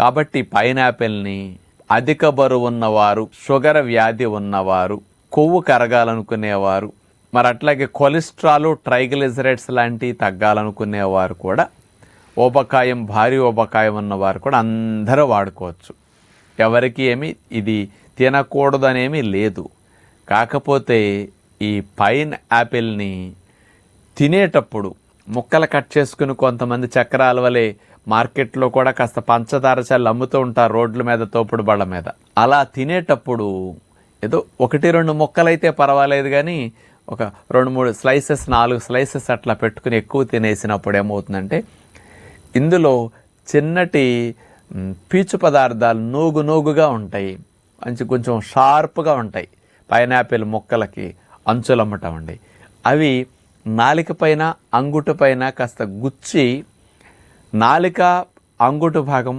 కాబట్టి పైనాపిల్ని అధిక బరువు ఉన్నవారు, షుగర్ వ్యాధి ఉన్నవారు, కొవ్వు కరగాలనుకునేవారు, మరి అట్లాగే కొలెస్ట్రాల్, ట్రైగ్లిజరైడ్స్ లాంటివి తగ్గాలనుకునేవారు కూడా, ఊబకాయం, భారీ ఊబకాయం ఉన్నవారు కూడా అందరూ వాడుకోవచ్చు. ఎవరికి ఏమి ఇది తినకూడదు అనేమి లేదు. కాకపోతే ఈ పైన్ యాపిల్ని తినేటప్పుడు ముక్కలు కట్ చేసుకుని కొంతమంది చక్రాల వలె మార్కెట్లో కూడా కాస్త పంచదార చల్లి అమ్ముతూ ఉంటారు రోడ్ల మీద, తోపుడు బళ్ళ మీద. అలా తినేటప్పుడు ఏదో 1-2 ముక్కలైతే పర్వాలేదు, కానీ ఒక 2-3 స్లైసెస్, 4 స్లైసెస్ అట్లా పెట్టుకుని ఎక్కువ తినేసినప్పుడు ఏమవుతుందంటే ఇందులో చిన్నటి పీచు పదార్థాలు నూగుగా ఉంటాయి, కొంచెం షార్ప్గా ఉంటాయి. పైనాపిల్ ముక్కలకి అంచులమ్మటం అండి. అవి నాలిక పైన, అంగుటు పైన కాస్త గుచ్చి నాలిక, అంగుటు భాగం